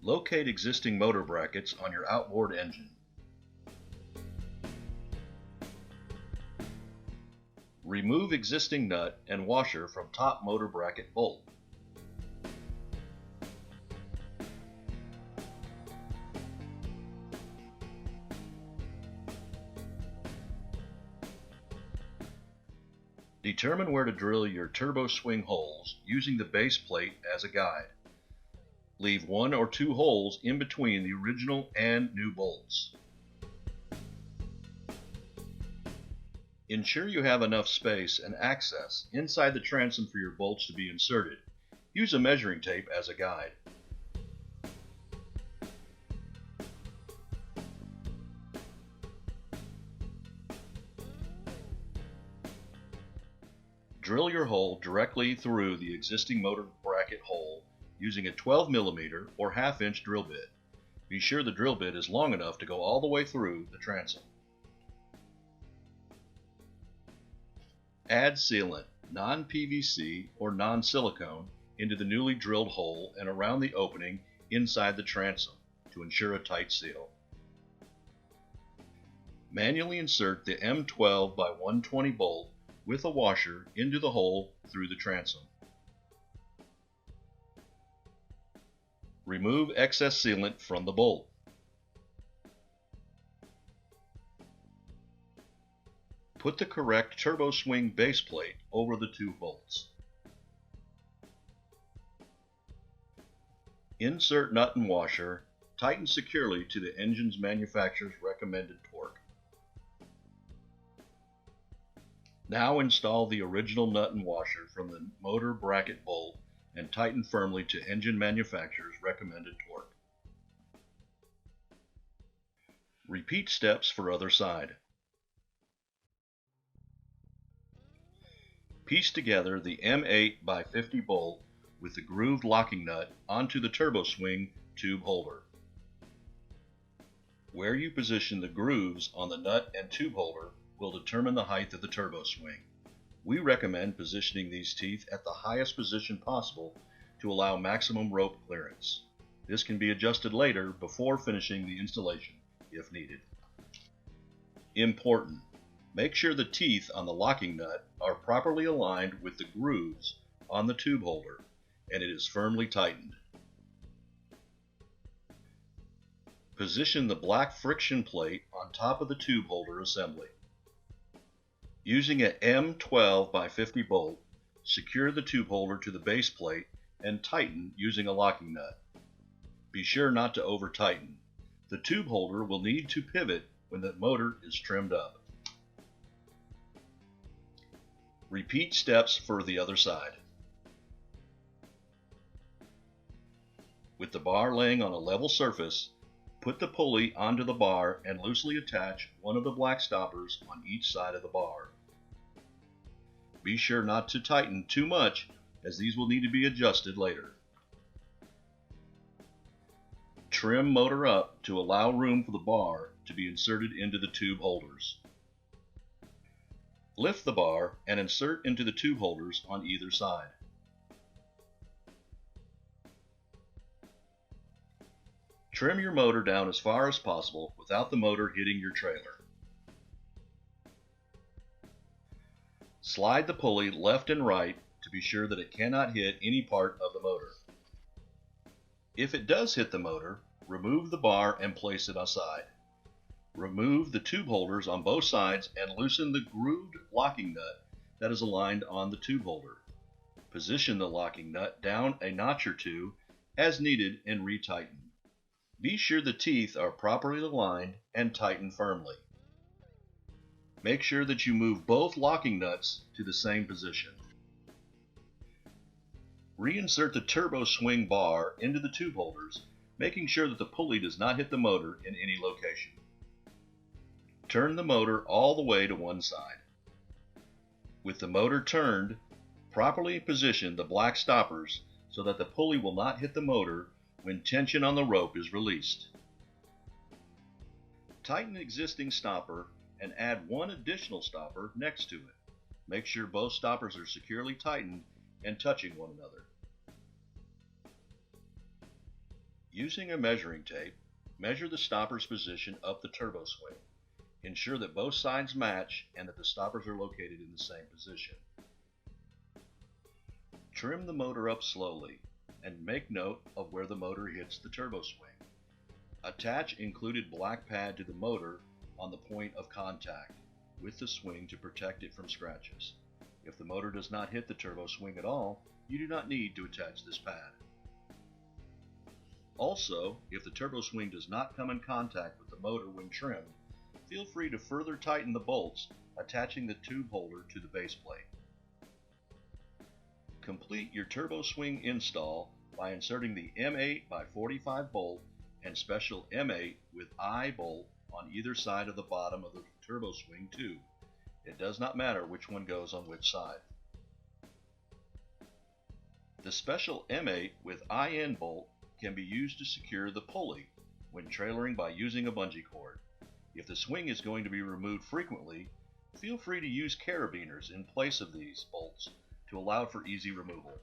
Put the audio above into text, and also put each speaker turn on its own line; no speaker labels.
Locate existing motor brackets on your outboard engine. Remove existing nut and washer from top motor bracket bolt. Determine where to drill your TurboSwing holes using the base plate as a guide. Leave 1 or 2 holes in between the original and new bolts. Ensure you have enough space and access inside the transom for your bolts to be inserted. Use a measuring tape as a guide. Drill your hole directly through the existing motor bracket hole using a 12mm or 1/2 inch drill bit. Be sure the drill bit is long enough to go all the way through the transom. Add sealant, non-PVC or non-silicone, into the newly drilled hole and around the opening inside the transom to ensure a tight seal. Manually insert the M12 by 120 bolt with a washer into the hole through the transom. Remove excess sealant from the bolt. Put the correct TurboSwing base plate over the 2 bolts. Insert nut and washer, tighten securely to the engine's manufacturer's recommended torque. Now install the original nut and washer from the motor bracket bolt and tighten firmly to engine manufacturer's recommended torque. Repeat steps for other side. Piece together the M8 by 50 bolt with the grooved locking nut onto the TurboSwing tube holder. Where you position the grooves on the nut and tube holder will determine the height of the TurboSwing. We recommend positioning these teeth at the highest position possible to allow maximum rope clearance. This can be adjusted later before finishing the installation if needed. Important: make sure the teeth on the locking nut are properly aligned with the grooves on the tube holder and it is firmly tightened. Position the black friction plate on top of the tube holder assembly. Using an M12 by 50 bolt, secure the tube holder to the base plate and tighten using a locking nut. Be sure not to over tighten. The tube holder will need to pivot when the motor is trimmed up. Repeat steps for the other side. With the bar laying on a level surface, put the pulley onto the bar and loosely attach one of the black stoppers on each side of the bar. Be sure not to tighten too much, as these will need to be adjusted later. Trim motor up to allow room for the bar to be inserted into the tube holders. Lift the bar and insert into the tube holders on either side. Trim your motor down as far as possible without the motor hitting your trailer. Slide the pulley left and right to be sure that it cannot hit any part of the motor. If it does hit the motor, remove the bar and place it aside. Remove the tube holders on both sides and loosen the grooved locking nut that is aligned on the tube holder. Position the locking nut down a notch or 2 as needed and retighten. Be sure the teeth are properly aligned and tighten firmly. Make sure that you move both locking nuts to the same position. Reinsert the TurboSwing bar into the tube holders, making sure that the pulley does not hit the motor in any location. Turn the motor all the way to one side. With the motor turned, properly position the black stoppers so that the pulley will not hit the motor when tension on the rope is released. Tighten the existing stopper and add one additional stopper next to it. Make sure both stoppers are securely tightened and touching one another. Using a measuring tape, measure the stopper's position up the TurboSwing. Ensure that both sides match and that the stoppers are located in the same position. Trim the motor up slowly and make note of where the motor hits the TurboSwing. Attach included black pad to the motor on the point of contact with the swing to protect it from scratches. If the motor does not hit the TurboSwing at all, you do not need to attach this pad. Also, if the TurboSwing does not come in contact with the motor when trimmed, feel free to further tighten the bolts, attaching the tube holder to the base plate. Complete your TurboSwing install by inserting the M8x45 bolt and special M8 with I bolt on either side of the bottom of the TurboSwing tube. It does not matter which one goes on which side. The special M8 with IN bolt can be used to secure the pulley when trailering by using a bungee cord. If the swing is going to be removed frequently, feel free to use carabiners in place of these bolts to allow for easy removal.